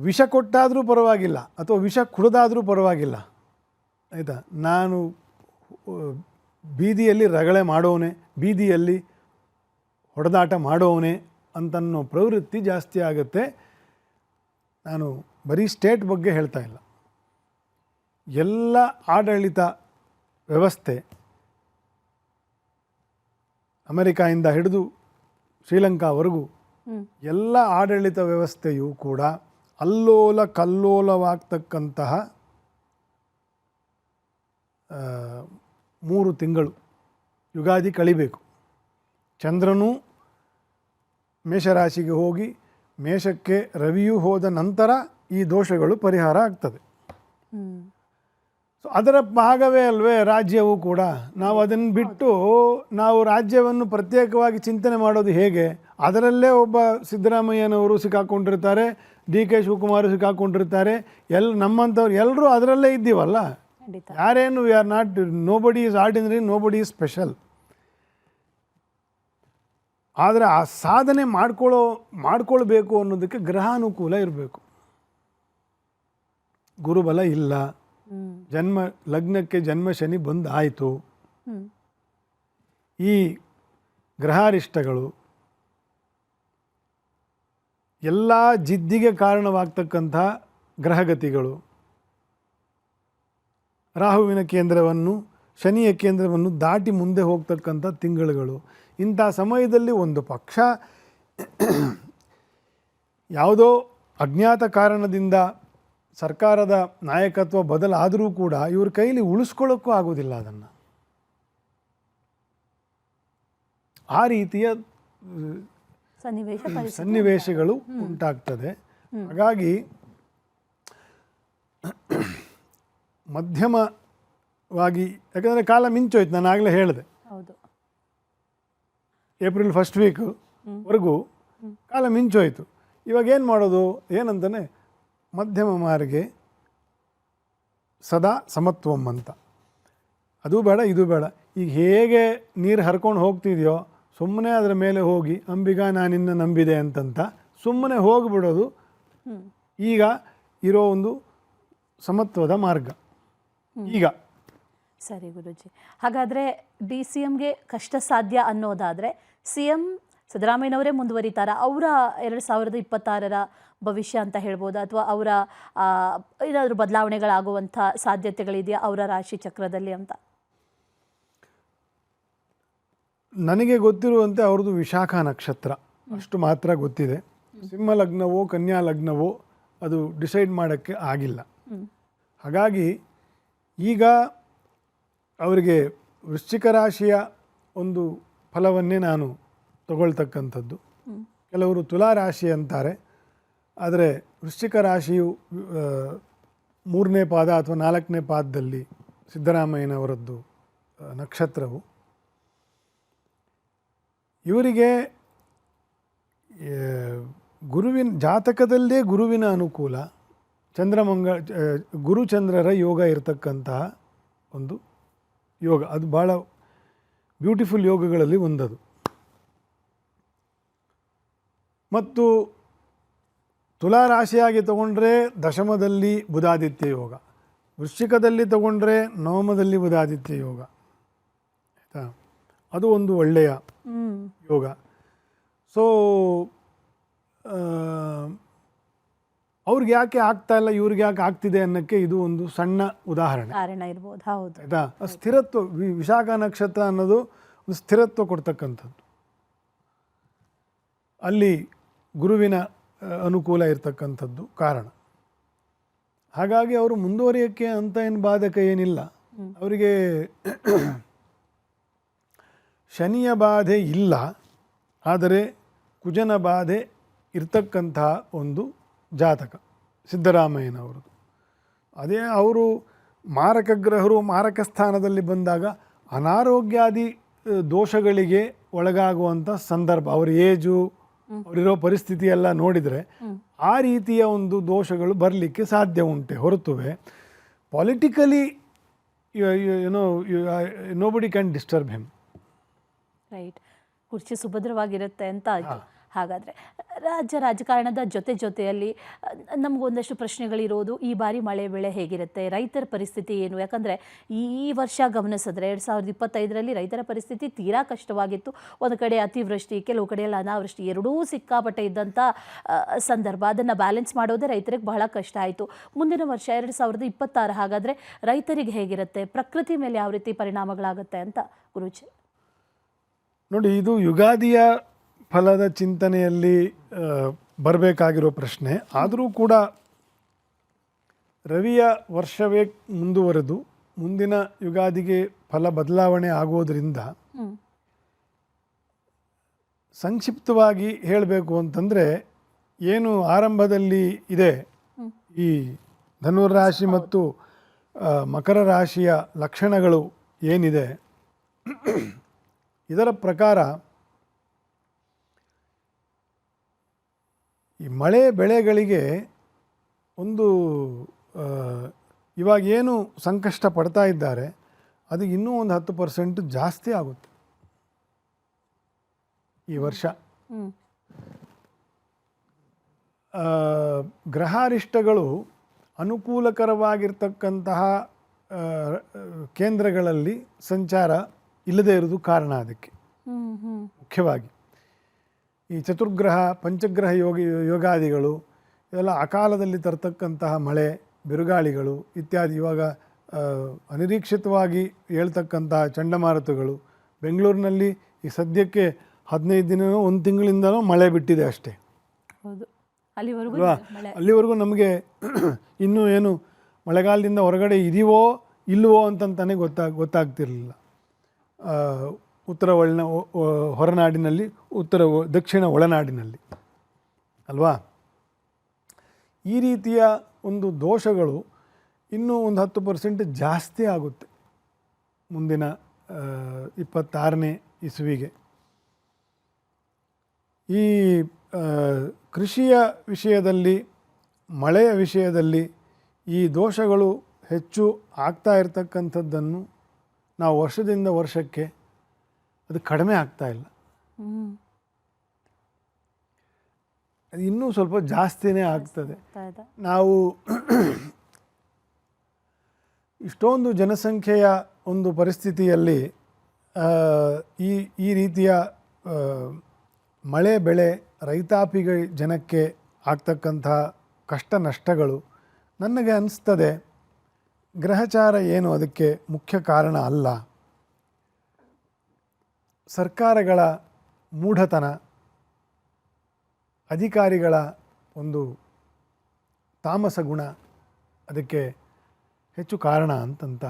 ವಿಷ ಕೊಟ್ಟಾದರೂ ಪರವಾಗಿಲ್ಲ ಅಥವಾ ವಿಷ ಕುಡಿದಾದರೂ ಪರವಾಗಿಲ್ಲ, ಆಯಿತಾ. ನಾನು ಬೀದಿಯಲ್ಲಿ ರಗಳೆ ಮಾಡೋವನೇ, ಬೀದಿಯಲ್ಲಿ ಹೊಡೆದಾಟ ಮಾಡೋವನೇ ಅಂತನ್ನೋ ಪ್ರವೃತ್ತಿ ಜಾಸ್ತಿ ಆಗುತ್ತೆ. ನಾನು ಬರೀ ಸ್ಟೇಟ್ ಬಗ್ಗೆ ಹೇಳ್ತಾ ಇಲ್ಲ, ಎಲ್ಲ ಆಡಳಿತ ವ್ಯವಸ್ಥೆ ಅಮೆರಿಕಾಯಿಂದ ಹಿಡಿದು ಶ್ರೀಲಂಕಾವರೆಗೂ ಎಲ್ಲ ಆಡಳಿತ ವ್ಯವಸ್ಥೆಯೂ ಕೂಡ ಅಲ್ಲೋಲ ಕಲ್ಲೋಲವಾಗ್ತಕ್ಕಂತಹ 3 ತಿಂಗಳು ಯುಗಾದಿ ಕಳಿಬೇಕು. ಚಂದ್ರನೂ ಮೇಷರಾಶಿಗೆ ಹೋಗಿ ಮೇಷಕ್ಕೆ ರವಿಯೂ ಹೋದ ನಂತರ ಈ ದೋಷಗಳು ಪರಿಹಾರ ಆಗ್ತದೆ. ಸೊ ಅದರ ಭಾಗವೇ ಅಲ್ವೇ ರಾಜ್ಯವೂ ಕೂಡ. ನಾವು ಅದನ್ನು ಬಿಟ್ಟು ನಾವು ರಾಜ್ಯವನ್ನು ಪ್ರತ್ಯೇಕವಾಗಿ ಚಿಂತನೆ ಮಾಡೋದು ಹೇಗೆ? ಅದರಲ್ಲೇ ಒಬ್ಬ ಸಿದ್ದರಾಮಯ್ಯನವರು ಸಿಕ್ಕಾಕೊಂಡಿರ್ತಾರೆ, DK ಶಿವಕುಮಾರ್ ಸಿಕ್ಕಾಕೊಂಡಿರ್ತಾರೆ, ನಮ್ಮಂಥವ್ರು ಎಲ್ಲರೂ ಅದರಲ್ಲೇ ಇದ್ದೀವಲ್ಲ. ಯಾರೇನು we are not, nobody is ordinary, nobody is special. ಆದರೆ ಆ ಸಾಧನೆ ಮಾಡ್ಕೊಳ್ಬೇಕು ಅನ್ನೋದಕ್ಕೆ ಗ್ರಹಾನುಕೂಲ ಇರಬೇಕು. ಗುರುಬಲ ಇಲ್ಲ, ಜನ್ಮ ಲಗ್ನಕ್ಕೆ ಜನ್ಮ ಶನಿ ಬಂದಾಯಿತು. ಈ ಗ್ರಹಾರಿಷ್ಟಗಳು ಎಲ್ಲ ಜಿದ್ದಿಗೆ ಕಾರಣವಾಗ್ತಕ್ಕಂಥ ಗ್ರಹಗತಿಗಳು, ರಾಹುವಿನ ಕೇಂದ್ರವನ್ನು ಶನಿಯ ಕೇಂದ್ರವನ್ನು ದಾಟಿ ಮುಂದೆ ಹೋಗ್ತಕ್ಕಂಥ ತಿಂಗಳುಗಳು. ಇಂಥ ಸಮಯದಲ್ಲಿ ಒಂದು ಪಕ್ಷ ಯಾವುದೋ ಅಜ್ಞಾತ ಕಾರಣದಿಂದ ಸರ್ಕಾರದ ನಾಯಕತ್ವ ಬದಲಾದರೂ ಕೂಡ ಇವ್ರ ಕೈಲಿ ಉಳಿಸ್ಕೊಳ್ಳೋಕ್ಕೂ ಆಗೋದಿಲ್ಲ ಅದನ್ನು. ಆ ರೀತಿಯ ಸನ್ನಿವೇಶಗಳು ಉಂಟಾಗ್ತದೆ. ಹಾಗಾಗಿ ಮಧ್ಯಮವಾಗಿ, ಯಾಕಂದರೆ ಕಾಲ ಮಿಂಚೋಯ್ತು, ನಾನು ಆಗಲೇ ಹೇಳಿದೆ, ಏಪ್ರಿಲ್ ಫಸ್ಟ್ ವೀಕ್ವರೆಗೂ ಕಾಲ ಮಿಂಚೋಯ್ತು. ಇವಾಗ ಏನು ಮಾಡೋದು? ಏನಂತಾನೆ ಮಧ್ಯಮ ಮಾರ್ಗೆ ಸದಾ ಸಮತ್ವಂ ಅಂತ. ಅದು ಬೇಡ ಇದು ಬೇಡ. ಈಗ ಹೇಗೆ ನೀರು ಹರ್ಕೊಂಡು ಹೋಗ್ತಿದೆಯೋ ಸುಮ್ಮನೆ ಅದರ ಮೇಲೆ ಹೋಗಿ ಅಂಬಿಗ ನಾನಿನ್ನ ನಂಬಿದೆ ಅಂತಂತ ಸುಮ್ಮನೆ ಹೋಗಿಬಿಡೋದು ಈಗ ಇರೋ ಒಂದು ಸಮತ್ವದ ಮಾರ್ಗ. ಈಗ ಸರಿ ಗುರುಜಿ, ಹಾಗಾದರೆ DCMಗೆ ಕಷ್ಟ ಸಾಧ್ಯ ಅನ್ನೋದಾದರೆ CM ಸಿದ್ದರಾಮಯ್ಯನವರೇ ಮುಂದುವರಿತಾರ? ಅವರ 2026ರ ಭವಿಷ್ಯ ಅಂತ ಹೇಳ್ಬೋದಾ? ಅಥವಾ ಅವರ ಏನಾದರೂ ಬದಲಾವಣೆಗಳಾಗುವಂಥ ಸಾಧ್ಯತೆಗಳಿದೆಯಾ ಅವರ ರಾಶಿ ಚಕ್ರದಲ್ಲಿ ಅಂತ? ನನಗೆ ಗೊತ್ತಿರುವಂತೆ ಅವ್ರದ್ದು ವಿಶಾಖ ನಕ್ಷತ್ರ ಅಷ್ಟು ಮಾತ್ರ ಗೊತ್ತಿದೆ. ಸಿಂಹ ಲಗ್ನವೋ ಕನ್ಯಾ ಲಗ್ನವೋ ಅದು ಡಿಸೈಡ್ ಮಾಡೋಕ್ಕೆ ಆಗಿಲ್ಲ. ಹಾಗಾಗಿ ಈಗ ಅವರಿಗೆ ವೃಶ್ಚಿಕ ರಾಶಿಯ ಒಂದು ಫಲವನ್ನೇ ನಾನು ತಗೊಳ್ತಕ್ಕಂಥದ್ದು. ಕೆಲವರು ತುಲಾ ರಾಶಿ ಅಂತಾರೆ, ಆದರೆ ವೃಶ್ಚಿಕ ರಾಶಿಯು 3ನೇ ಪಾದ ಅಥವಾ 4ನೇ ಪಾದದಲ್ಲಿ ಸಿದ್ದರಾಮಯ್ಯನವರದ್ದು ನಕ್ಷತ್ರವು. ಇವರಿಗೆ ಗುರುವಿನ ಜಾತಕದಲ್ಲೇ ಗುರುವಿನ ಅನುಕೂಲ, ಗುರುಚಂದ್ರರ ಯೋಗ ಇರತಕ್ಕಂತಹ ಒಂದು ಯೋಗ. ಅದು ಭಾಳ ಬ್ಯೂಟಿಫುಲ್ ಯೋಗಗಳಲ್ಲಿ ಒಂದದು. ಮತ್ತು ತುಲಾ ರಾಶಿಯಾಗಿ ತಗೊಂಡ್ರೆ ದಶಮದಲ್ಲಿ ಬುಧಾದಿತ್ಯ ಯೋಗ, ವೃಶ್ಚಿಕದಲ್ಲಿ ತಗೊಂಡ್ರೆ ನವಮದಲ್ಲಿ ಬುಧಾದಿತ್ಯ ಯೋಗ, ಆಯಿತಾ. ಅದು ಒಂದು ಒಳ್ಳೆಯ ಯೋಗ. ಸೊ ಅವ್ರಿಗೆ ಯಾಕೆ ಆಗ್ತಾ ಇಲ್ಲ, ಇವ್ರಿಗೆ ಯಾಕೆ ಆಗ್ತಿದೆ ಅನ್ನೋಕ್ಕೆ ಇದು ಒಂದು ಸಣ್ಣ ಉದಾಹರಣೆ ಇರ್ಬೋದು. ಹೌದು, ಆಯಿತಾ. ಸ್ಥಿರತ್ವ, ವಿಶಾಖ ನಕ್ಷತ್ರ ಅನ್ನೋದು ಒಂದು ಸ್ಥಿರತ್ವ ಕೊಡ್ತಕ್ಕಂಥದ್ದು. ಅಲ್ಲಿ ಗುರುವಿನ ಅನುಕೂಲ ಇರತಕ್ಕಂಥದ್ದು ಕಾರಣ. ಹಾಗಾಗಿ ಅವರು ಮುಂದುವರಿಯೋಕ್ಕೆ ಅಂತ ಏನು ಬಾಧಕ ಏನಿಲ್ಲ. ಅವರಿಗೆ ಶನಿಯ ಬಾಧೆ ಇಲ್ಲ, ಆದರೆ ಕುಜನ ಬಾಧೆ ಇರ್ತಕ್ಕಂತಹ ಒಂದು ಜಾತಕ ಸಿದ್ದರಾಮಯ್ಯನವರದು. ಅದೇ ಅವರು ಮಾರಕ ಗ್ರಹರು ಮಾರಕ ಸ್ಥಾನದಲ್ಲಿ ಬಂದಾಗ ಅನಾರೋಗ್ಯಾದಿ ದೋಷಗಳಿಗೆ ಒಳಗಾಗುವಂಥ ಸಂದರ್ಭ, ಅವರ ಏಜು, ಅವರಿರೋ ಪರಿಸ್ಥಿತಿ ಎಲ್ಲ ನೋಡಿದರೆ ಆ ರೀತಿಯ ಒಂದು ದೋಷಗಳು ಬರಲಿಕ್ಕೆ ಸಾಧ್ಯ ಉಂಟೆ. ಹೊರತುವೆ politically nobody can disturb him. Right, ಕುರ್ಚಿ ಸುಭದ್ರವಾಗಿರುತ್ತೆ ಅಂತ ಆಯಿತು. ಹಾಗಾದರೆ ರಾಜಕಾರಣದ ಜೊತೆಯಲ್ಲಿ ನಮಗೊಂದಷ್ಟು ಪ್ರಶ್ನೆಗಳಿರೋದು, ಈ ಬಾರಿ ಮಳೆ ಬೆಳೆ ಹೇಗಿರುತ್ತೆ, ರೈತರ ಪರಿಸ್ಥಿತಿ ಏನು? ಯಾಕಂದರೆ ಈ ವರ್ಷ ಗಮನಿಸಿದ್ರೆ 2025ರಲ್ಲಿ ರೈತರ ಪರಿಸ್ಥಿತಿ ತೀರಾ ಕಷ್ಟವಾಗಿತ್ತು. ಒಂದು ಕಡೆ ಅತಿವೃಷ್ಟಿ, ಕೆಲವು ಕಡೆಯಲ್ಲಿ ಅನಾವೃಷ್ಟಿ, ಎರಡೂ ಸಿಕ್ಕಾಪಟ್ಟೆ ಇದ್ದಂಥ ಸಂದರ್ಭ. ಅದನ್ನು ಬ್ಯಾಲೆನ್ಸ್ ಮಾಡೋದೇ ರೈತರಿಗೆ ಬಹಳ ಕಷ್ಟ ಆಯಿತು. ಮುಂದಿನ ವರ್ಷ 2026 ಹಾಗಾದರೆ ರೈತರಿಗೆ ಹೇಗಿರುತ್ತೆ, ಪ್ರಕೃತಿ ಮೇಲೆ ಯಾವ ರೀತಿ ಪರಿಣಾಮಗಳಾಗುತ್ತೆ ಅಂತ ಗುರೂಜಿ? ನೋಡಿ, ಇದು ಯುಗಾದಿಯ ಫಲದ ಚಿಂತನೆಯಲ್ಲಿ ಬರಬೇಕಾಗಿರೋ ಪ್ರಶ್ನೆ. ಆದರೂ ಕೂಡ ರವಿಯ ವರ್ಷವೇ ಮುಂದುವರೆದು ಮುಂದಿನ ಯುಗಾದಿಗೆ ಫಲ ಬದಲಾವಣೆ ಆಗೋದ್ರಿಂದ ಸಂಕ್ಷಿಪ್ತವಾಗಿ ಹೇಳಬೇಕು ಅಂತಂದರೆ, ಏನು ಆರಂಭದಲ್ಲಿ ಇದೆ ಈ ಧನುರಾಶಿ ಮತ್ತು ಮಕರ ರಾಶಿಯ ಲಕ್ಷಣಗಳು ಏನಿದೆ, ಇದರ ಪ್ರಕಾರ ಈ ಮಳೆ ಬೆಳೆಗಳಿಗೆ ಒಂದು ಇವಾಗ ಏನು ಸಂಕಷ್ಟ ಪಡ್ತಾ ಇದ್ದಾರೆ ಅದು ಇನ್ನೂ ಒಂದು 10% ಜಾಸ್ತಿ ಆಗುತ್ತೆ ಈ ವರ್ಷ. ಗ್ರಹಾರಿಷ್ಟಗಳು ಅನುಕೂಲಕರವಾಗಿರ್ತಕ್ಕಂತಹ ಕೇಂದ್ರಗಳಲ್ಲಿ ಸಂಚಾರ ಇಲ್ಲದೇ ಇರೋದು ಕಾರಣ. ಅದಕ್ಕೆ ಮುಖ್ಯವಾಗಿ ಈ ಚತುರ್ಗ್ರಹ ಪಂಚಗ್ರಹ ಯೋಗಾದಿಗಳು ಇವೆಲ್ಲ ಅಕಾಲದಲ್ಲಿ ತರ್ತಕ್ಕಂತಹ ಮಳೆ, ಬಿರುಗಾಳಿಗಳು ಇತ್ಯಾದಿ. ಇವಾಗ ಅನಿರೀಕ್ಷಿತವಾಗಿ ಹೇಳ್ತಕ್ಕಂತಹ ಚಂಡಮಾರುತಗಳು. ಬೆಂಗಳೂರಿನಲ್ಲಿ ಈ ಸದ್ಯಕ್ಕೆ 15 ದಿನವೋ 1 ತಿಂಗಳಿಂದನೂ ಮಳೆ ಬಿಟ್ಟಿದೆ ಅಷ್ಟೇ. ಹೌದು, ಅಲ್ಲಿವರೆಗೂ ನಮಗೆ ಇನ್ನೂ ಏನು ಮಳೆಗಾಲದಿಂದ ಹೊರಗಡೆ ಇದೀವೋ ಇಲ್ಲವೋ ಅಂತಂತಾನೆ ಗೊತ್ತಾಗ್ತಿರಲಿಲ್ಲ. ಉತ್ತರ ಹೊರನಾಡಿನಲ್ಲಿ, ದಕ್ಷಿಣ ಒಳನಾಡಿನಲ್ಲಿ ಅಲ್ವಾ. ಈ ರೀತಿಯ ಒಂದು ದೋಷಗಳು ಇನ್ನೂ ಒಂದು 10% ಜಾಸ್ತಿ ಆಗುತ್ತೆ ಮುಂದಿನ 26ನೇ ಇಸವಿಗೆ. ಈ ಕೃಷಿಯ ವಿಷಯದಲ್ಲಿ, ಮಳೆಯ ವಿಷಯದಲ್ಲಿ ಈ ದೋಷಗಳು ಹೆಚ್ಚು ಆಗ್ತಾ ಇರತಕ್ಕಂಥದ್ದನ್ನು ನಾವು ವರ್ಷದಿಂದ ವರ್ಷಕ್ಕೆ ಅದು ಕಡಿಮೆ ಆಗ್ತಾ ಇಲ್ಲ, ಅದು ಇನ್ನೂ ಸ್ವಲ್ಪ ಜಾಸ್ತಿನೇ ಆಗ್ತದೆ. ನಾವು ಇಷ್ಟೊಂದು ಜನಸಂಖ್ಯೆಯ ಒಂದು ಪರಿಸ್ಥಿತಿಯಲ್ಲಿ ಈ ರೀತಿಯ ಮಳೆ ಬೆಳೆ ರೈತಾಪಿಗೆ ಜನಕ್ಕೆ ಆಗ್ತಕ್ಕಂಥ ಕಷ್ಟ ನಷ್ಟಗಳು, ನನಗೆ ಅನಿಸ್ತದೆ ಗ್ರಹಚಾರ ಏನು ಅದಕ್ಕೆ ಮುಖ್ಯ ಕಾರಣ ಅಲ್ಲ. ಸರ್ಕಾರಗಳ ಮೂಢತನ, ಅಧಿಕಾರಿಗಳ ಒಂದು ತಾಮಸ ಗುಣ ಅದಕ್ಕೆ ಹೆಚ್ಚು ಕಾರಣ ಅಂತಂತ